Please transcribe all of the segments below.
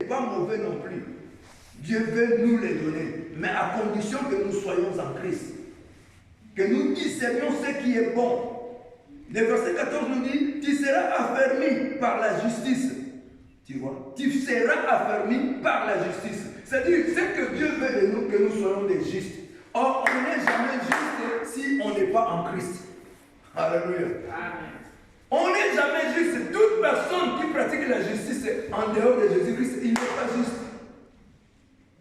pas mauvais non plus. Dieu veut nous les donner, mais à condition que nous soyons en Christ. Que nous discernions ce qui est bon. Le verset 14 nous dit, tu seras affermi par la justice. Tu vois, tu seras affermi par la justice. C'est-à-dire, c'est que Dieu veut de nous que nous soyons des justes. Or, on n'est jamais juste si on n'est pas en Christ. Alléluia. Amen. On n'est jamais juste. Toute personne qui pratique la justice en dehors de Jésus-Christ, il n'est pas juste.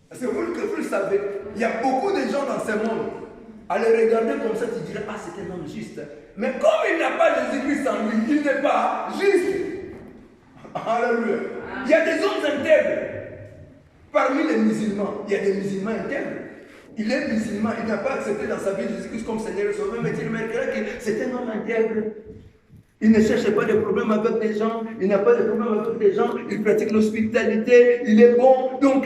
Parce que vous le savez, il y a beaucoup de gens dans ce monde. À les regarder comme ça, tu dirais, ah, c'est un homme juste. Mais comme il n'a pas Jésus-Christ en lui, il n'est pas juste. Alléluia. Il y a des hommes intègres. Parmi les musulmans, il y a des musulmans intègres. Il est musulman, il n'a pas accepté dans sa vie Jésus-Christ comme Seigneur et Sauveur, mais il remarquera que c'est un homme intègre. Il ne cherche pas de problème avec des gens, il n'a pas de problème avec des gens, il pratique l'hospitalité, il est bon, donc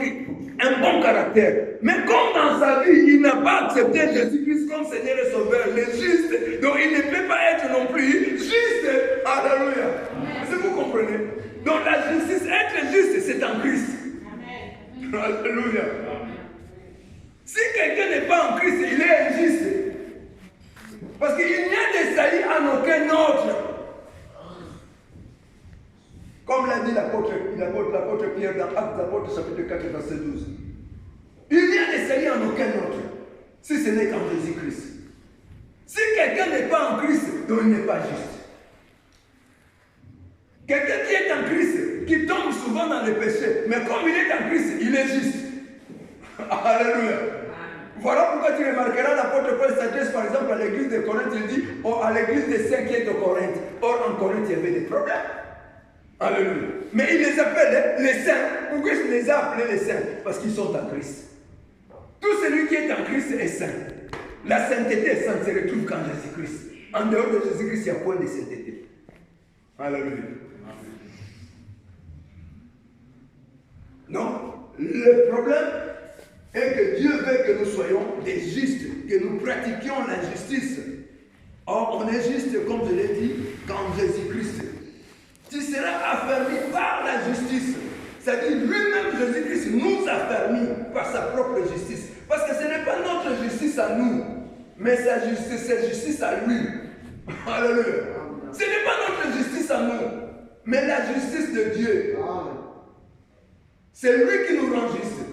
un bon caractère. Mais comme dans sa vie, il n'a pas accepté Jésus-Christ comme Seigneur et Sauveur, le juste, donc il ne peut pas être non plus juste. Alléluia. Est-ce que vous comprenez? Donc la justice, être juste, c'est en Christ. Amen. Alléluia. Si quelqu'un n'est pas en Christ, il est injuste. Parce qu'il n'y a de salut en aucun autre. Comme l'a dit l'apôtre Pierre dans Actes des Apôtres, chapitre 4, verset 12. Il n'y a de salut en aucun autre, si ce n'est qu'en Jésus-Christ. Si quelqu'un n'est pas en Christ, donc il n'est pas juste. Quelqu'un qui est en Christ, qui tombe souvent dans le péché, mais comme il est en Christ, il est juste. Alléluia. Voilà pourquoi tu remarqueras l'apôtre Paul s'adresse par exemple à l'église de Corinthe, il dit, à l'église des saints qui est de Corinthe. Or en Corinthe, il y avait des problèmes. Alléluia. Mais il les appelle les saints. Pourquoi il les a appelés les saints? Parce qu'ils sont en Christ. Tout celui qui est en Christ est saint. La sainteté sainte se retrouve qu'en Jésus-Christ. En dehors de Jésus-Christ, il n'y a point de sainteté. Alléluia. Non. Le problème est que Dieu veut que nous soyons des justes, que nous pratiquions la justice. Or, on est juste, comme je l'ai dit, qu'en Jésus-Christ. Tu seras affermi par la justice. C'est-à-dire, lui-même, Jésus-Christ, nous affermit par sa propre justice. Parce que ce n'est pas notre justice à nous, mais sa justice à lui. Alléluia. Ce n'est pas notre justice à nous, mais la justice de Dieu. C'est lui qui nous rend juste.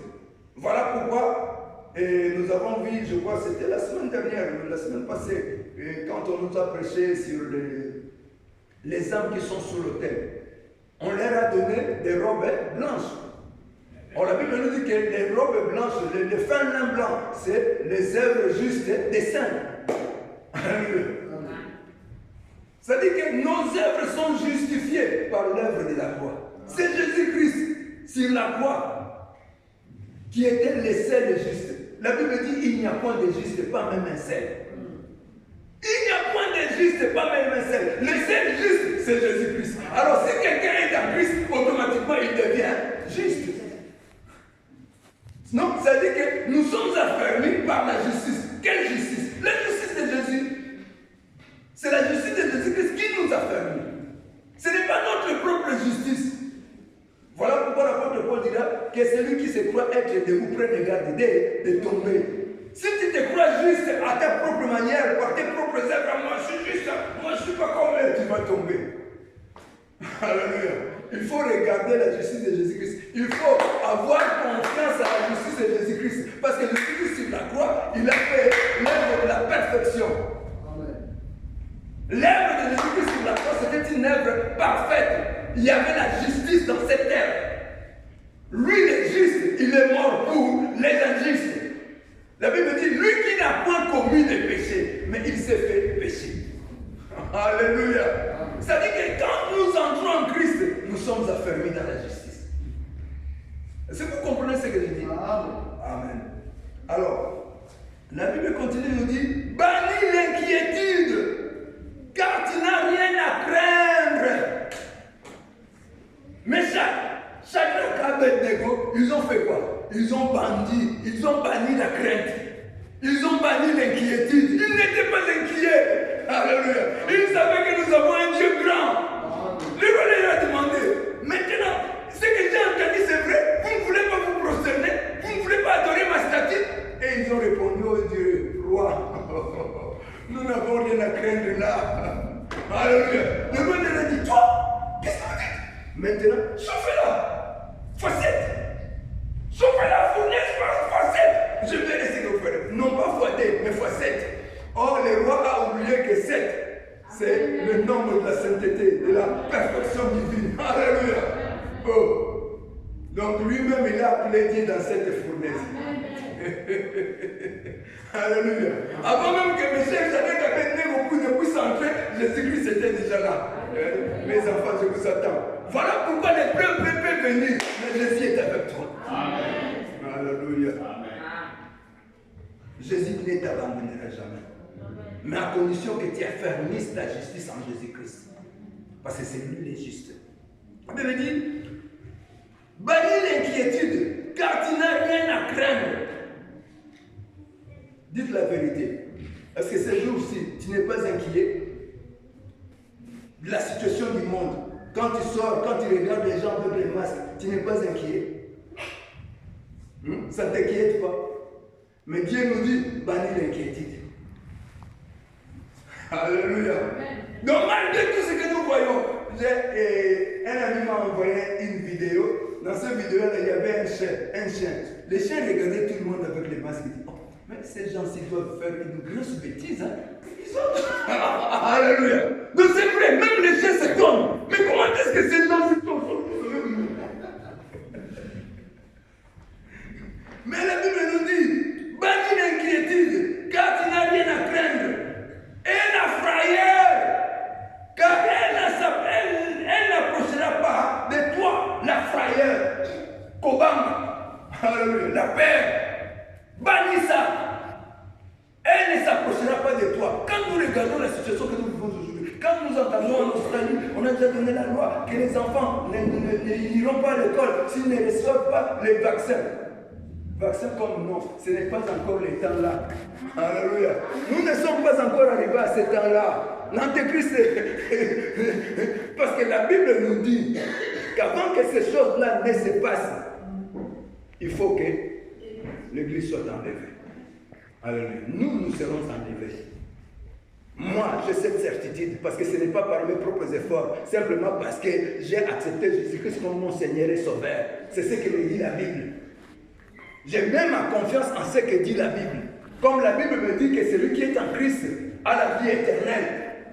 Voilà pourquoi nous avons vu, je crois, c'était la semaine dernière, la semaine passée, quand on nous a prêché sur les âmes qui sont sous l'autel. On leur a donné des robes blanches. Or, la Bible nous dit que les robes blanches, les fins lin blancs, c'est les œuvres justes des saints. C'est-à-dire que nos œuvres sont justifiées par l'œuvre de la croix. C'est Jésus-Christ sur la croix qui était le seul juste. La Bible dit il n'y a point de juste, pas même un seul. Il n'y a point de juste, pas même un seul. Le seul juste, c'est Jésus-Christ. Alors si quelqu'un est en Christ, automatiquement il devient juste. Non, ça dit que nous sommes affermis par la justice. Quelle justice? La justice de Jésus. C'est la justice de Jésus-Christ qui nous affermit. Ce n'est pas notre propre justice. Voilà pourquoi l'apôtre Paul dira que celui qui se croit être debout prenne garde de tomber. Si tu te crois juste à ta propre manière, par tes propres œuvres, moi je suis juste, moi je ne suis pas comme elle, tu vas tomber. Alléluia. Il faut regarder la justice de Jésus-Christ. Il faut avoir confiance à la justice de Jésus-Christ. Parce que Jésus-Christ sur la croix, il a fait l'œuvre de la perfection. L'œuvre de Jésus-Christ sur la croix, c'était une œuvre parfaite. Il y avait la justice dans cette œuvre. Lui, le juste, il est mort pour les injustes. La Bible dit, lui qui n'a point commis de péché, mais il s'est fait pécher. Alléluia. C'est-à-dire que quand nous entrons en Christ, nous sommes affermis dans la justice. Est-ce que vous comprenez ce que je dis? Amen. Alors, la Bible continue de nous dire, bannis l'inquiétude, car tu n'as rien à craindre. Mais chaque Abednego, ils ont fait quoi? Ils ont banni la crainte. Ils ont banni l'inquiétude. Ils n'étaient pas inquiets. Alléluia. Ils savaient que nous avons un Dieu grand. Le roi leur a demandé, maintenant, ce que j'ai entendu, c'est vrai. craindre là. Alléluia. Le monde leur a dit, toi, qu'est-ce que vous dites? Maintenant, chauffez-la. Facette. Chauffez-la, fournaise, facette. Je vais laisser le faire. Non pas x2, mais x7. Or, le roi a oublié que 7, c'est le nombre de la sainteté, de la perfection divine. Alléluia. Oh. Donc lui-même, il a appelé Dieu dans cette fournaise. Alléluia. Avant même que mes chers avaient qu'avec beaucoup ne puissent entrer, Jésus-Christ était déjà là. Mes enfants, je vous attends. Voilà pourquoi les preuves peuvent venir. Mais Jésus est avec toi. Amen. Alléluia. Amen. Jésus ne t'abandonnera jamais. Mais à condition que tu affermisses ta justice en Jésus-Christ. Parce que c'est lui le juste. La Bible dit, bannis l'inquiétude, car tu n'as rien à craindre. Dites la vérité. Est-ce que ces jours-ci, tu n'es pas inquiet de la situation du monde? Quand tu sors, quand tu regardes les gens avec les masques, tu n'es pas inquiet? Ça ne t'inquiète pas? Mais Dieu nous dit, bannis l'inquiétude. Alléluia. Donc malgré tout ce que nous voyons, un ami m'a envoyé une vidéo. Dans cette vidéo-là, il y avait un chien. Les chiens regardaient tout le monde avec les masques. Ils disaient, oh, mais ces gens-ci doivent faire une grosse bêtise. Hein? Ils ont... Alléluia. Donc c'est vrai, même les chiens se tombent. Mais comment est-ce que ces gens se tombent? Mais la Bible nous dit, bannis l'inquiétude, car tu n'as rien à craindre. Et la frayeur, car elle n'approchera pas de toi, la frayeur, Kobam, la peur, bannis ça. Elle ne s'approchera pas de toi. Quand nous regardons la situation que nous vivons aujourd'hui, quand nous entendons en Australie, on a déjà donné la loi que les enfants n'iront pas à l'école s'ils ne reçoivent pas les vaccins. Vaccin comme non, ce n'est pas encore les temps là. Alléluia. Nous ne sommes pas encore arrivés à ce temps-là. L'Antéchrist, parce que la Bible nous dit qu'avant que ces choses-là ne se passent, il faut que l'Église soit enlevée. Alléluia. Nous serons enlevés. Moi, j'ai cette certitude parce que ce n'est pas par mes propres efforts, simplement parce que j'ai accepté Jésus-Christ comme mon Seigneur et Sauveur. C'est ce que me dit la Bible. J'ai même ma confiance en ce que dit la Bible. Comme la Bible me dit que celui qui est en Christ a la vie éternelle,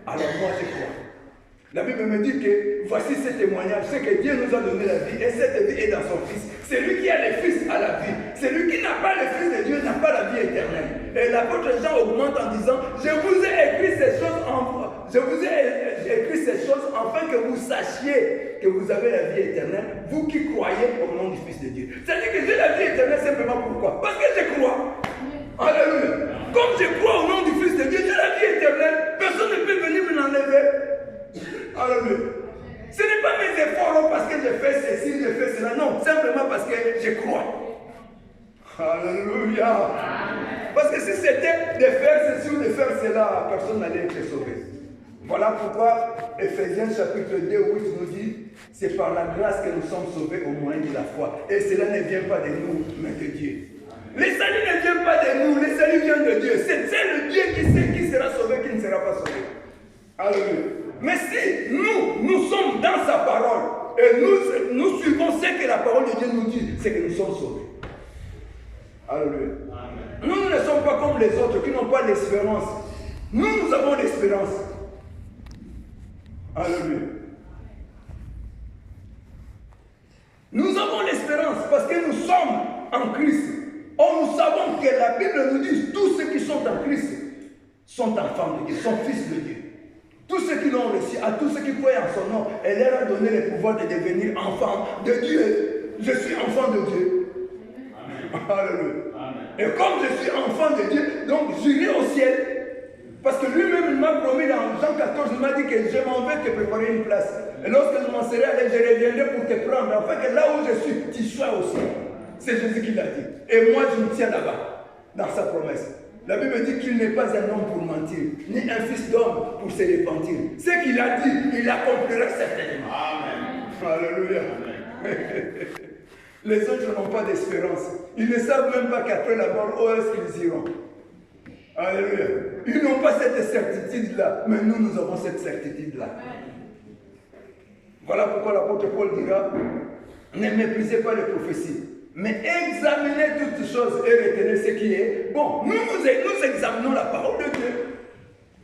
alors moi je crois. La Bible me dit que voici ce témoignage, c'est que Dieu nous a donné la vie et cette vie est dans son Fils. Celui qui a le Fils a la vie. Celui qui n'a pas le Fils de Dieu n'a pas la vie éternelle. Et l'apôtre Jean augmente en disant, je vous ai écrit ces choses afin que vous sachiez que vous avez la vie éternelle, vous qui croyez au nom du Fils de Dieu. C'est-à-dire que j'ai la vie éternelle simplement pourquoi? Parce que je crois. Alléluia. Comme je crois au nom du Fils de Dieu, j'ai la vie éternelle. Personne ne peut venir me l'enlever. Alléluia. Ce n'est pas mes efforts parce que je fais ceci, je fais cela. Non, simplement parce que je crois. Alléluia. Parce que si c'était de faire ceci ou de faire cela, personne n'allait être sauvé. Voilà pourquoi Ephésiens chapitre 2, 8 nous dit, c'est par la grâce que nous sommes sauvés au moyen de la foi. Et cela ne vient pas de nous, mais de Dieu. Le salut ne vient pas de nous, le salut vient de Dieu. C'est le Dieu qui sait qui sera sauvé, qui ne sera pas sauvé. Alléluia. Mais si nous sommes dans sa parole, et nous suivons ce que la parole de Dieu nous dit, c'est que nous sommes sauvés. Alléluia. Nous ne sommes pas comme les autres qui n'ont pas l'espérance. Nous avons l'espérance. Alléluia. Nous avons l'espérance parce que nous sommes en Christ. Or, nous savons que la Bible nous dit tous ceux qui sont en Christ sont enfants de Dieu, sont fils de Dieu. Tous ceux qui l'ont reçu, à tous ceux qui croient en son nom, elle leur a donné le pouvoir de devenir enfants de Dieu. Je suis enfant de Dieu. Amen. Alléluia. Amen. Et comme je suis enfant de Dieu, donc j'irai au ciel. Parce que lui-même, il m'a promis dans Jean 14, il m'a dit que je m'en vais te préparer une place. Et lorsque je m'en serai allé, je reviendrai pour te prendre. Afin que là où je suis, tu sois aussi. C'est Jésus qui l'a dit. Et moi, je me tiens là-bas, dans sa promesse. La Bible dit qu'il n'est pas un homme pour mentir, ni un fils d'homme pour se repentir. Ce qu'il a dit, il l'accomplira certainement. Amen. Alléluia. Amen. Les autres n'ont pas d'espérance. Ils ne savent même pas qu'après la mort, où est-ce qu'ils iront. Alléluia. Ils n'ont pas cette certitude-là, mais nous avons cette certitude-là. Voilà pourquoi l'apôtre Paul dira, ne méprisez pas les prophéties, mais examinez toutes choses et retenez ce qui est bon. Nous examinons la parole de Dieu.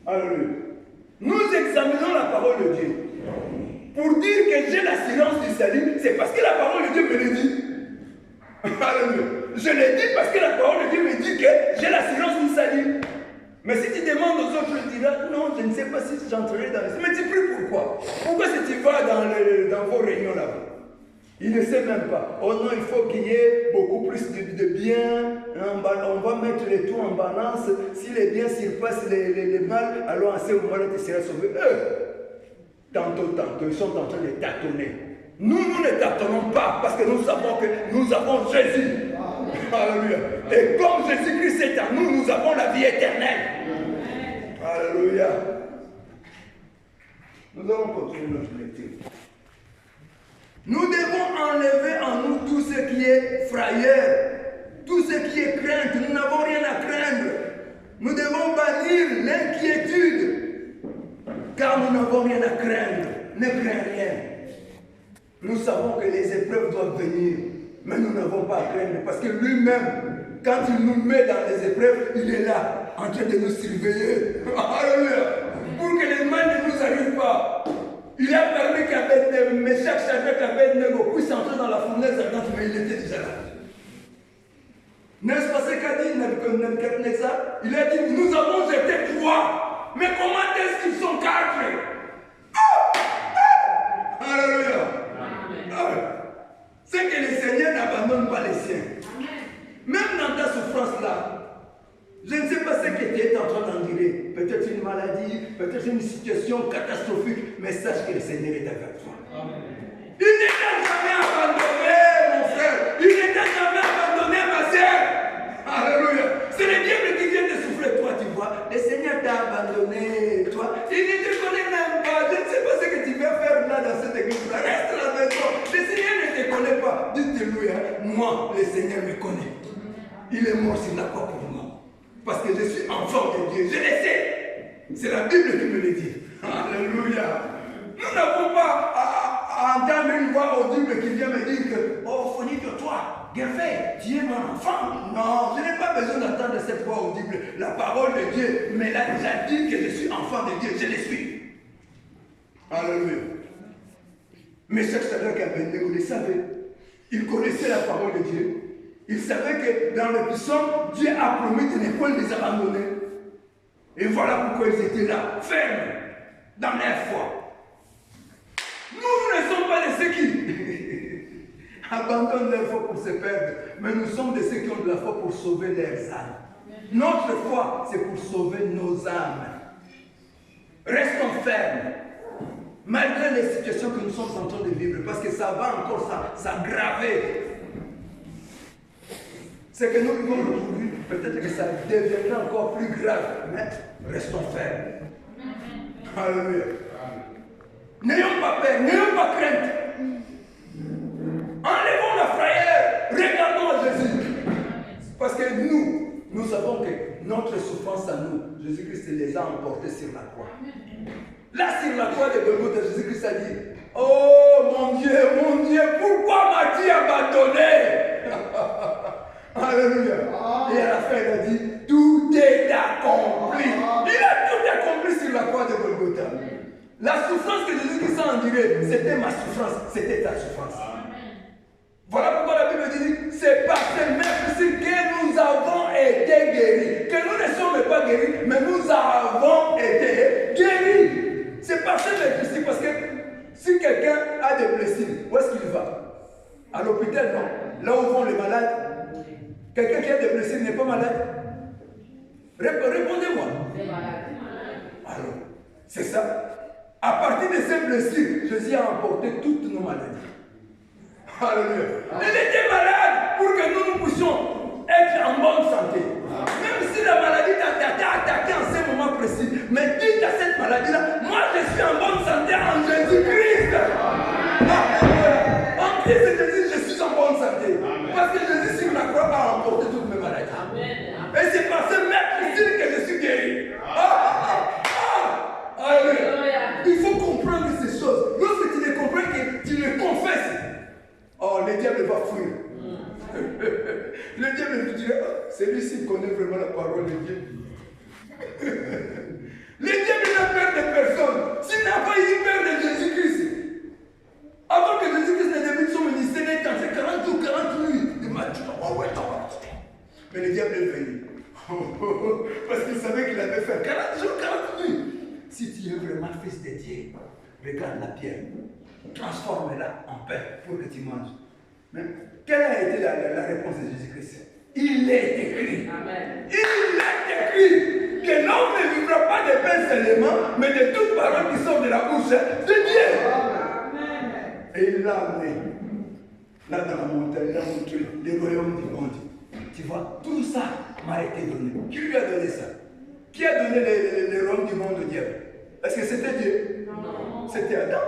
Alléluia. Nous examinons la parole de Dieu. Pour dire que j'ai l'assurance du salut, c'est parce que la parole de Dieu me le dit. Alléluia. Je le dis parce que la parole de Dieu me dit que j'ai l'assurance du salut. Mais si tu demandes aux autres, je dirais, non, je ne sais pas si j'entrerai dans les... Mais tu pries pourquoi? Pourquoi si tu vas dans vos réunions là-bas? Il ne sait même pas. Oh non, il faut qu'il y ait beaucoup plus de bien. On va mettre les tout en balance. Si les biens surpassent les mal, alors à ce moment-là, tu seras sauvé. Tantôt, ils sont en train de tâtonner. Nous ne tâtonnons pas parce que nous savons que nous avons Jésus. Alléluia. Et comme Jésus-Christ est en nous, nous avons la vie éternelle. Alléluia. Nous allons continuer notre lecture. Nous devons enlever en nous tout ce qui est frayeur, tout ce qui est crainte. Nous n'avons rien à craindre. Nous devons bannir l'inquiétude, car nous n'avons rien à craindre. Ne crains rien. Nous savons que les épreuves doivent venir, mais nous n'avons pas à craindre, parce que lui-même, quand il nous met dans les épreuves, il est là, en train de nous surveiller. Alléluia. Pour que les mal ne nous arrivent pas. Il a permis qu'Abed, Meshach, Shadrach, Abednego puissent entrer dans la fournaise ardente, mais il était déjà là. N'est-ce pas ce qu'a dit Nebuchadnezzar? Il a dit, nous avons été 3, mais comment est-ce qu'ils sont 4? Alléluia. C'est que le Seigneur n'abandonne pas les siens. Même dans ta souffrance-là, je ne sais pas ce que tu es en train d'endurer. Peut-être une maladie, peut-être une situation catastrophique, mais sache que le Seigneur est avec toi. Il ne t'a jamais abandonné, mon frère. Il ne t'a jamais abandonné, ma sœur. Alléluia. C'est le diable qui vient te souffler, toi, tu vois. Le Seigneur t'a abandonné, toi. Il ne te connaît même pas. Je ne sais pas ce que tu vas faire là dans cette église-là. Reste à la maison. Le Seigneur ne te connaît pas. Dites-lui, moi, le Seigneur me connaît. Il est mort sur la croix pour moi. Parce que je suis enfant de Dieu. Je le sais. C'est la Bible qui me le dit. Alléluia. Nous n'avons pas à entendre une voix audible qui vient me dire que, oh, Phonique, toi, Gervais, tu es mon enfant. Non, je n'ai pas besoin d'entendre cette voix audible. La parole de Dieu me l'a déjà dit que je suis enfant de Dieu. Je le suis. Alléluia. Mais Meshach, Shadrach et Abednego le savaient. Ils connaissaient la parole de Dieu. Ils savaient que dans le psaume, Dieu a promis de ne pas les abandonner. Et voilà pourquoi ils étaient là, fermes, dans leur foi. Nous ne sommes pas de ceux qui abandonnent leur foi pour se perdre, mais nous sommes de ceux qui ont de la foi pour sauver leurs âmes. Notre foi, c'est pour sauver nos âmes. Restons fermes, malgré les situations que nous sommes en train de vivre, parce que ça va encore s'aggraver. Ce que nous vivons aujourd'hui, peut-être que ça deviendra encore plus grave, mais restons fermes. Alléluia. N'ayons pas peur, n'ayons pas crainte. Enlevons la frayeur, regardons à Jésus. Parce que nous savons que notre souffrance à nous, Jésus-Christ les a emportés sur la croix. Là, sur la croix de Golgotha, Jésus-Christ a dit, oh mon Dieu, pourquoi m'as-tu abandonné? Alléluia. Et à la fin, il a dit, tout est accompli. Il a tout accompli sur la croix de Golgotha. La souffrance que Jésus-Christ a endurée, c'était ma souffrance, c'était ta souffrance. Voilà pourquoi la Bible dit, c'est par ce même que nous avons été guéris. Que nous ne sommes pas guéris, mais nous avons été guéris. C'est par ce même parce que si quelqu'un a des blessures, où est-ce qu'il va? À l'hôpital, non. Là où vont les malades. Quelqu'un qui a des blessures n'est pas malade? Répondez-moi. Alors, c'est ça. À partir de ces blessures, Jésus a emporté toutes nos maladies. Alléluia. Il était malade pour que nous puissions être en bonne santé. Même si la maladie t'a attaqué en ce moment précis, mais dites à cette maladie-là, moi je suis en bonne santé en Jésus-Christ. En Christ Jésus, je suis en bonne santé. Parce que Jésus sur la croix a emporté toutes mes maladies. Et c'est par ce même Christ que je diable va fuir. Le diable lui dirait, oh, celui-ci connaît vraiment la parole de Dieu. Le diable n'a peur de personne. S'il n'a pas eu peur de Jésus-Christ, avant que Jésus-Christ ne débute son ministère, il était en 40 jours, 40 nuits. Il m'a dit, oh ouais, mais le diable est venu. Parce qu'il savait qu'il avait fait 40 jours, 40 nuits. Si tu es vraiment fils de Dieu, regarde la pierre, transforme-la en pain pour que tu manges. Mais quelle a été la réponse de Jésus-Christ? Il est écrit. Amen. Il est écrit que l'homme ne vivra pas de pain seulement, mais de toute parole qui sort de la bouche de Dieu. Amen. Et il l'a amené là dans la montagne, il a montré les royaumes du monde. Tu vois, tout ça m'a été donné. Qui lui a donné ça? Qui a donné les royaumes du monde au diable? Est-ce que c'était Dieu? Non. C'était Adam.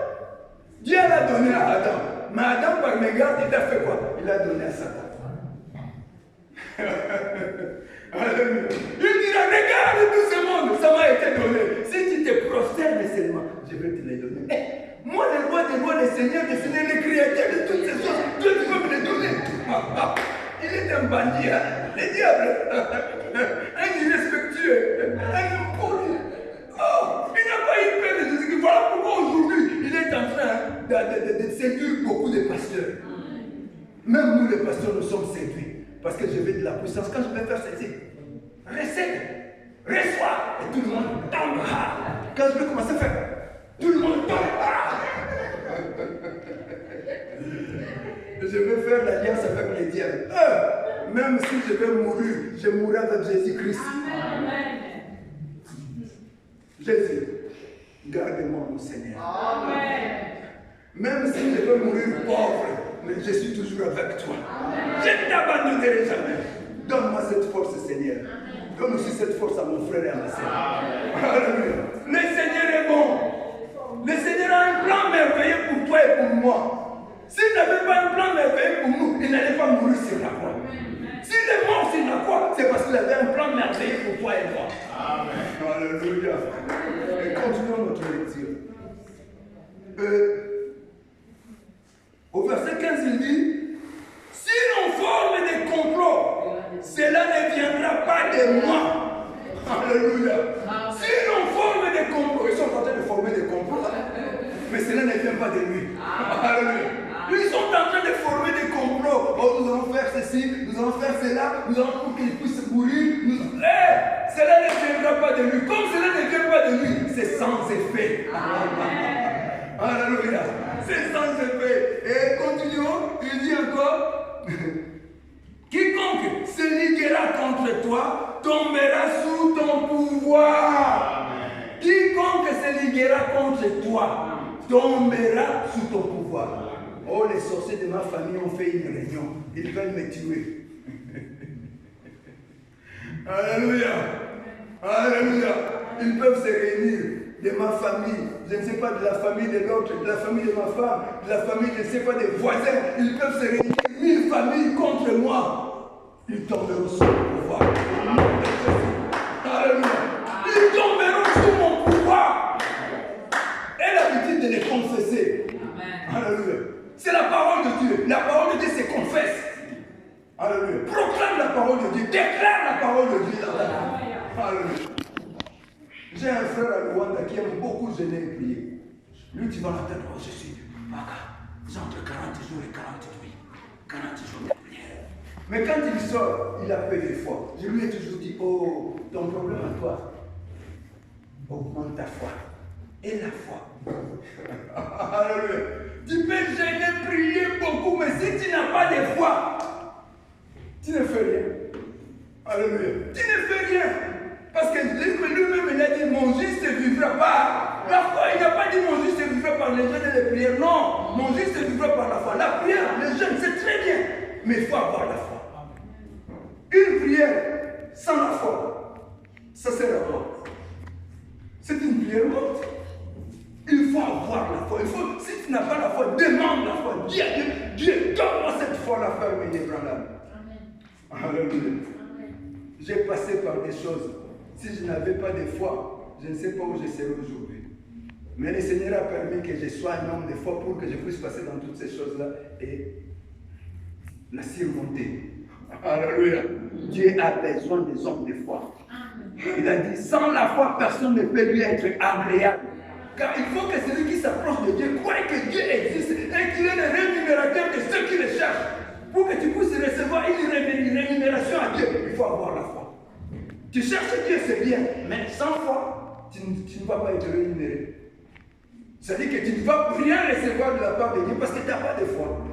Dieu l'a donné à Adam. Mais Adam, par mégarde, il a fait quoi? Il a donné à Satan. Alléluia. Il dira, regarde tout ce monde, ça m'a été donné. Si tu te prosternes seulement, je vais te les donner. Moi, le roi des rois, le Seigneur des seigneurs, le créateur de toutes ces choses, Dieu, tu peux me les donner. Il est un bandit, hein? Le diable, un irrespectueux, un impoli. Oh, il n'a pas eu peur de Jésus. Voilà pourquoi aujourd'hui, il est en train de séduire beaucoup de pasteurs. Même nous, les pasteurs, nous sommes séduits. Parce que je veux de la puissance. Quand je vais faire ceci, recède, reçois, et tout le monde tombera. Quand je vais commencer à faire, tout le monde tombera. Je vais faire l'alliance avec les diables. Même si je vais mourir, je mourrai avec Jésus-Christ. Amen. Jésus, garde-moi, mon Seigneur. Amen. Même si je vais mourir pauvre, mais je suis toujours avec toi. Amen. Je ne t'abandonnerai jamais. Donne-moi cette force, Seigneur. Donne aussi cette force à mon frère et à ma sœur. Alléluia. Le Seigneur est bon. Le Seigneur a un plan merveilleux pour toi et pour moi. S'il n'avait pas un plan merveilleux pour nous, il n'allait pas mourir sur la croix. S'il est mort sur la croix, c'est parce qu'il avait un plan merveilleux pour toi et moi. Amen. Alléluia. Et continuons notre lecture. Au verset 15, il dit, si l'on forme des complots, cela ne viendra pas de moi. Alléluia. Si l'on forme des complots, ils sont en train de former des complots, mais cela ne vient pas de lui. Alléluia. Ils sont en train de former des complots. Oh, nous allons faire ceci, nous allons faire cela, nous allons pour qu'il puisse mourir. Cela ne viendra pas de lui. Comme cela ne vient pas de lui, c'est sans effet. Alléluia. C'est sans effet. Et continuons, il dit encore, quiconque se liguera contre toi tombera sous ton pouvoir. Amen. Quiconque se liguera contre toi tombera sous ton pouvoir. Oh, les sorciers de ma famille ont fait une réunion. Ils veulent me tuer. Alléluia. Alléluia. Ils peuvent se réunir. De ma famille, je ne sais pas de la famille de l'autre, de la famille de ma femme, de la famille, je ne sais pas des voisins, ils peuvent se réunir, 1000 familles contre moi. Ils tomberont sous mon pouvoir. Alléluia. Ils tomberont sous mon pouvoir. Et l'habitude de les confesser. Amen. Alléluia. C'est la parole de Dieu. La parole de Dieu se confesse. Alléluia. Proclame la parole de Dieu. Déclare la parole de Dieu dans ta vie. Alléluia. J'ai un frère à Rwanda qui aime beaucoup jeûner et prier. Lui, tu vas l'entendre, oh, je suis entre 40 jours et 40 nuits. 40 jours de prière. Mais quand il sort, il a peu de foi. Je lui ai toujours dit, oh, ton problème à toi, augmente ta foi. Et la foi. Alléluia. Tu peux jeûner, prier beaucoup, mais si tu n'as pas de foi, tu ne fais rien. Alléluia. Tu ne fais rien. Parce que lui-même, il a dit, mon juste vivra par la foi. Il n'a pas dit, mon juste vivra par les jeûnes et les prières. Non, mon juste vivra par la foi. La prière, les jeûnes, c'est très bien. Mais il faut avoir la foi. Une prière sans la foi, ça sert à quoi? C'est une prière morte. Il faut avoir la foi. Il faut, si tu n'as pas la foi, demande la foi. Dis à Dieu, Dieu, donne-moi cette foi-là, ferme inébranlable. Alléluia. J'ai passé par des choses. Si je n'avais pas de foi, je ne sais pas où je serais aujourd'hui. Mais le Seigneur a permis que je sois un homme de foi pour que je puisse passer dans toutes ces choses-là et la surmonter. Alléluia. Dieu a besoin des hommes de foi. Il a dit, sans la foi, personne ne peut lui être agréable. Car il faut que celui qui s'approche de Dieu croie que Dieu existe et qu'il est le rémunérateur de ceux qui le cherchent. Pour que tu puisses recevoir une rémunération à Dieu, il faut avoir la foi. Tu cherches Dieu, c'est bien, mais sans foi, tu ne vas pas être rémunéré. C'est-à-dire que tu ne vas rien recevoir de la part de Dieu parce que tu n'as pas de foi.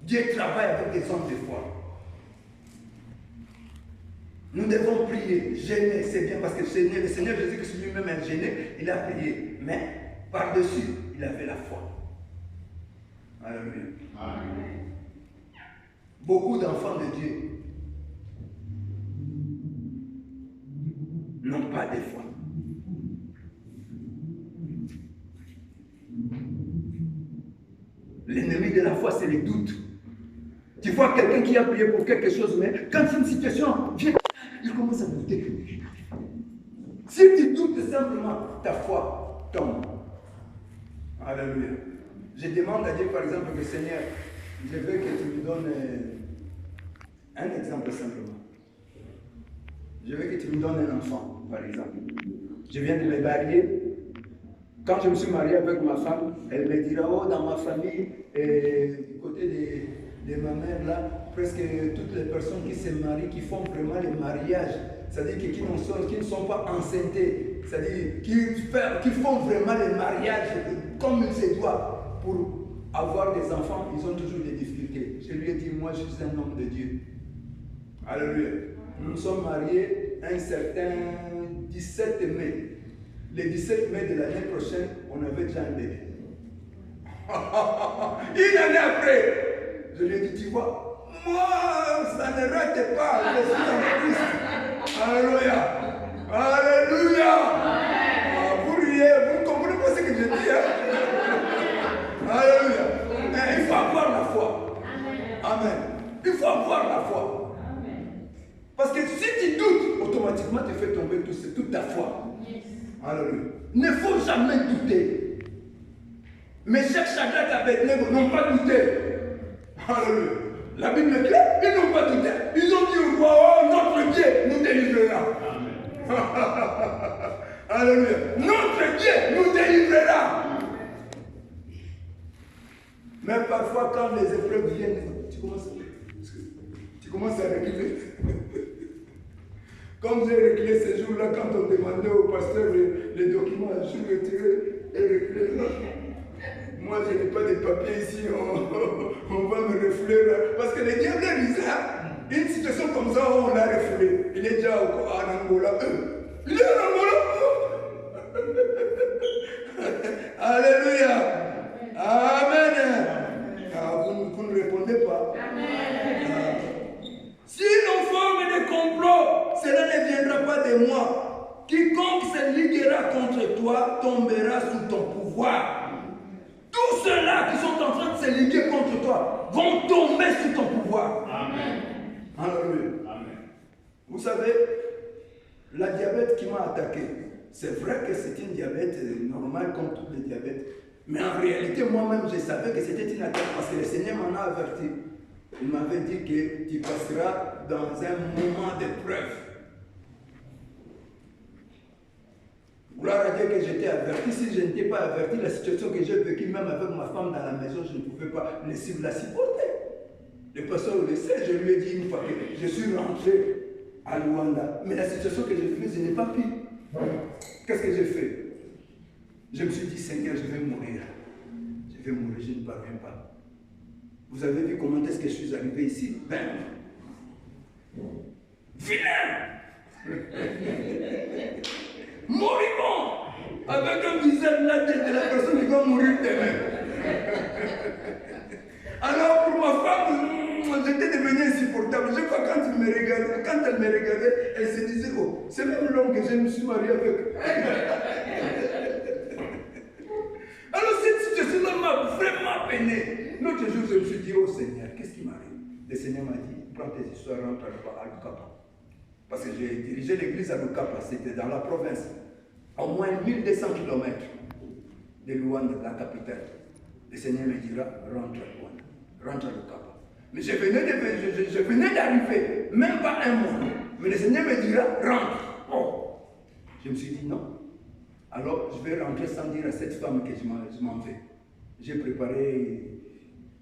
Dieu travaille avec des hommes de foi. Nous devons prier, gêner, c'est bien parce que le Seigneur Jésus-Christ lui-même a gêné, il a prié. Mais par-dessus, il avait la foi. Alléluia. Amen. Beaucoup d'enfants de Dieu n'ont pas de foi. L'ennemi de la foi, c'est le doute. Tu vois quelqu'un qui a prié pour quelque chose, mais quand une situation vient, il commence à douter. Si tu doutes simplement, ta foi tombe. Alléluia. Je demande à Dieu, par exemple, que Seigneur, je veux que tu me donnes un exemple simplement. Je veux que tu me donnes un enfant, par exemple. Je viens de me marier. Quand je me suis marié avec ma femme, elle me dira, oh, dans ma famille, du côté de ma mère, là, presque toutes les personnes qui se marient, qui font vraiment le mariage, c'est-à-dire qui ne sont pas enceintés, c'est-à-dire qui font vraiment le mariage comme il se doit pour avoir des enfants, ils ont toujours des difficultés. Je lui ai dit, moi, je suis un homme de Dieu. Alléluia. Nous nous sommes mariés un certain 17 mai. Le 17 mai de l'année prochaine, on avait déjà un bébé. Une année après, je lui ai dit, tu vois, moi, ça ne rate pas, je suis en Christ. Alléluia. Alléluia. Vous comprenez pas ce que je dis, hein? Alléluia. Il faut avoir la foi. Amen. Il faut avoir la foi. Parce que si tu doutes, automatiquement tu fais tomber toute ta foi. Alléluia. Ne faut jamais douter. Mais Meshach, Shadrach et Abednego n'ont pas douté. Alléluia. La Bible est claire, ils n'ont pas douté. Ils ont dit au roi, oh, notre Dieu nous délivrera. Alléluia. Notre Dieu nous délivrera. Mais parfois, quand les épreuves viennent, tu commences à reculer. Comme j'ai reculé ces jours-là, quand on demandait au pasteur les documents, je suis retiré et reculé. Moi, je n'ai pas de papier ici, on va me refouler. Parce que le diable est bizarre. Une situation comme ça, on l'a refoulé. Il est déjà en Angola. Il est en Angola. Alléluia. Amen. Vous ne répondez pas. Amen. Si l'on forme des complots, cela ne viendra pas de moi. Quiconque se liguera contre toi tombera sous ton pouvoir. Tous ceux-là qui sont en train de se liguer contre toi vont tomber sous ton pouvoir. Amen. Alléluia. Amen. Vous savez, la diabète qui m'a attaqué, c'est vrai que c'est une diabète normale comme tous les diabètes. Mais en réalité, moi-même, je savais que c'était une attaque parce que le Seigneur m'en a averti. Il m'avait dit que tu passeras dans un moment d'épreuve. Gloire à Dieu que j'étais averti. Si je n'étais pas averti, la situation que j'ai vécue, même avec ma femme dans la maison, je ne pouvais pas la supporter. Le pasteur le sait, je lui ai dit une fois que je suis rentré à Luanda. Mais la situation que j'ai vécue, ce n'est pas pire. Qu'est-ce que j'ai fait? Je me suis dit, Seigneur, je vais mourir. Je vais mourir, je ne parviens pas. Vous avez vu comment est-ce que je suis arrivé ici? Ben, vilain! Moribond! Avec un visage là de la personne qui va mourir demain. Alors pour ma femme, j'étais devenu insupportable. Je crois quand elle me regardait, elle se disait, oh, c'est même l'homme que je me suis marié avec. Alors cette situation m'a vraiment peiné. L'autre jour, je me suis dit, oh Seigneur, qu'est-ce qui m'arrive? Le Seigneur m'a dit, prends tes histoires, rentre à Lukapa. Parce que j'ai dirigé l'église à Lukapa, c'était dans la province. Au moins 1200 km de Luanda, la capitale. Le Seigneur me dira, rentre à Luanda, rentre à Lukapa. Mais je venais d'arriver, même pas un mois. Mais le Seigneur me dira, rentre. Oh. Je me suis dit non. Alors je vais rentrer sans dire à cette femme que je m'en vais. J'ai préparé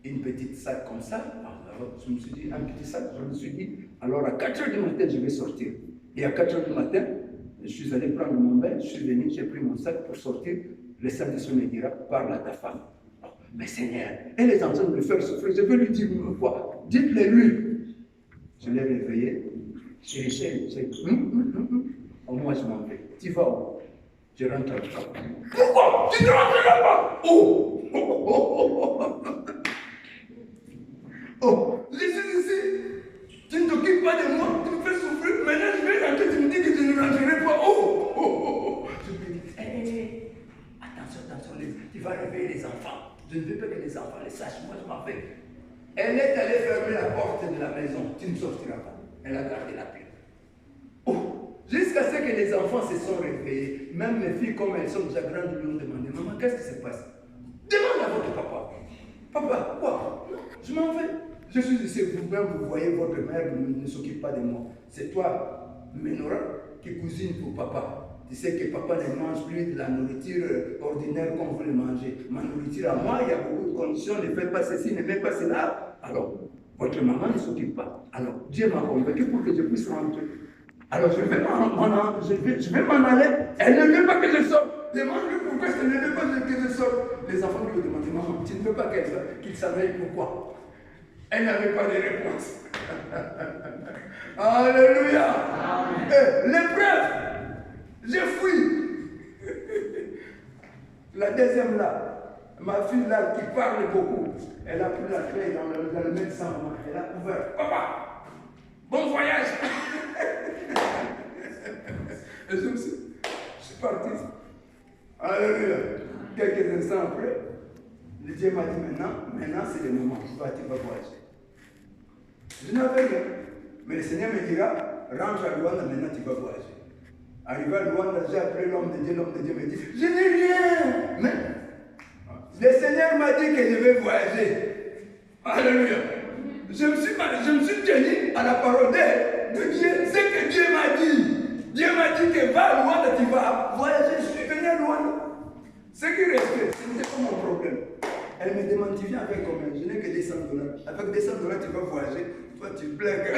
une petite sac comme ça. Alors je me suis dit, un petit sac, je me suis dit, alors à 4 h du matin, je vais sortir. Et à 4 h du matin, je suis allé prendre mon bain, je suis venu, j'ai pris mon sac pour sortir. Le Saint-Esprit me dira, parle à ta femme. Oh, mais Seigneur, elle est en train de me faire souffrir, je vais lui dire quoi? Dites-le lui. Je l'ai réveillé. J'ai oh, moi je m'en vais. Tu vas où? Je rentre à la femme. Pourquoi? Tu ne rentreras pas. Oh! Oh! Je suis ici. Tu ne t'occupes pas de moi, tu me fais souffrir. Maintenant je vais rentrer, tu me dis que je ne rentrerai pas. Oh! Je me dis, hé, attention, tu vas réveiller les enfants. Je ne veux pas que les enfants les sachent, moi je m'en vais. Elle est allée fermer la porte de la maison. Tu ne sortiras pas. Elle a gardé la clé. Oh! Jusqu'à ce que les enfants se sont réveillés. Même mes filles, comme elles sont déjà grandes, lui ont demandé, maman, qu'est-ce qui se passe? Demande à votre papa. Papa, quoi? Je m'en vais. Je suis ici, vous-même, vous voyez, votre mère ne s'occupe pas de moi. C'est toi, Ménora, qui cuisine pour papa. Tu sais que papa ne mange plus de la nourriture ordinaire comme vous le mangez. Ma nourriture à moi, il y a beaucoup de conditions, ne fais pas ceci, ne fais pas cela. Alors, votre maman ne s'occupe pas. Alors, Dieu m'a convaincu pour que je puisse rentrer. Alors, je vais m'en aller. Elle ne veut pas que je sorte. Demande-lui pourquoi elle ne veut pas que je sorte. Les enfants lui ont demandé, maman, tu ne veux pas qu'il s'aveille pourquoi? Elle n'avait pas de réponse. Alléluia. L'épreuve. J'ai fui. La deuxième là, ma fille là qui parle beaucoup, elle a pris la clé dans le médecin, elle a ouvert. Papa, bon voyage. Et je suis parti. Alléluia. Quelques instants après, le Dieu m'a dit maintenant c'est le moment, tu vas voyager. Je n'avais rien. Mais le Seigneur me dira, rentre à Luanda, maintenant tu vas voyager. Arrivé à Luanda, j'ai appelé l'homme de Dieu me dit, je n'ai rien. Mais le Seigneur m'a dit que je vais voyager. Alléluia. Je me suis tenu à la parole de Dieu. C'est que Dieu m'a dit. Dieu m'a dit que va à Luanda, tu vas voyager. Je suis venu à Luanda. Ce qui restait, ce n'était pas mon problème. Elle me demande, tu viens avec combien? Je n'ai que $200. Avec $200, tu vas voyager. Toi, tu blagues.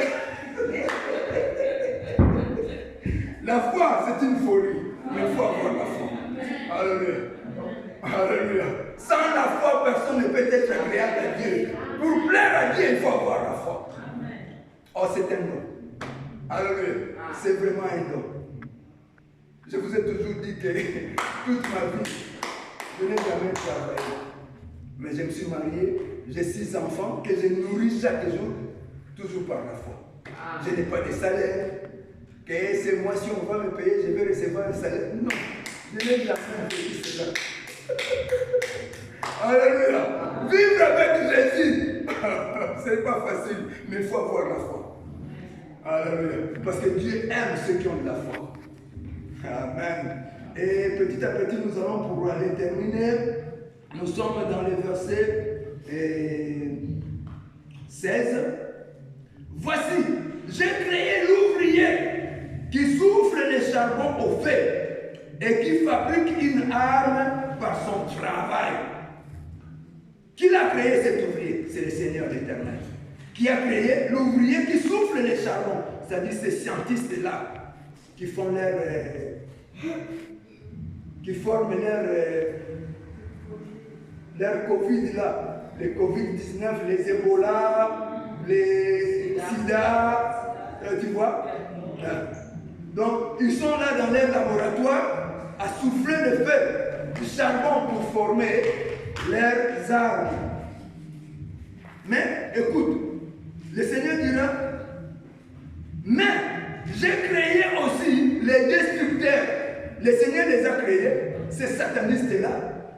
La foi, c'est une folie. Mais il faut avoir la foi. Alléluia. Alléluia. Sans la foi, personne ne peut être agréable à Dieu. Pour plaire à Dieu, il faut avoir la foi. Oh, c'est un don. Alléluia. C'est vraiment un don. Je vous ai toujours dit que toute ma vie, je n'ai jamais travaillé. Mais je me suis marié, j'ai 6 enfants que je nourris chaque jour, toujours par la foi. Je n'ai pas de salaire. Que ce mois-ci on va me payer, je vais recevoir un salaire. Non, je n'ai jamais fait cela. Alléluia. Vivre avec Jésus, ce n'est pas facile, mais il faut avoir la foi. Alléluia. Parce que Dieu aime ceux qui ont de la foi. Amen. Et petit à petit, nous allons pour aller terminer. Nous sommes dans le verset 16. Voici, j'ai créé l'ouvrier qui souffle le charbon au feu et qui fabrique une arme par son travail. Qui l'a créé cet ouvrier? C'est le Seigneur l'Éternel. Qui a créé l'ouvrier qui souffle le charbon? C'est-à-dire ces scientistes-là qui font qui forment leur Covid là, les Covid-19, les Ebola, les Sida, tu vois? Donc, ils sont là dans leur laboratoire à souffler le feu du charbon pour former leurs armes. Mais, écoute, le Seigneur dira, mais j'ai créé aussi les destructeurs. Le Seigneur les a créés, ces satanistes-là,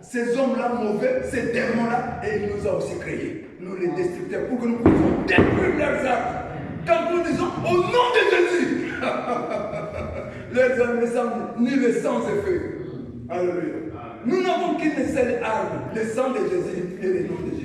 ces hommes-là mauvais, ces démons-là, et il nous a aussi créés, nous les destructeurs, pour que nous puissions détruire leurs armes. Quand nous disons au nom de Jésus, leurs armes ne semblent ni le sang et feu. Alléluia. Nous n'avons qu'une seule arme, le sang de Jésus et le nom de Jésus.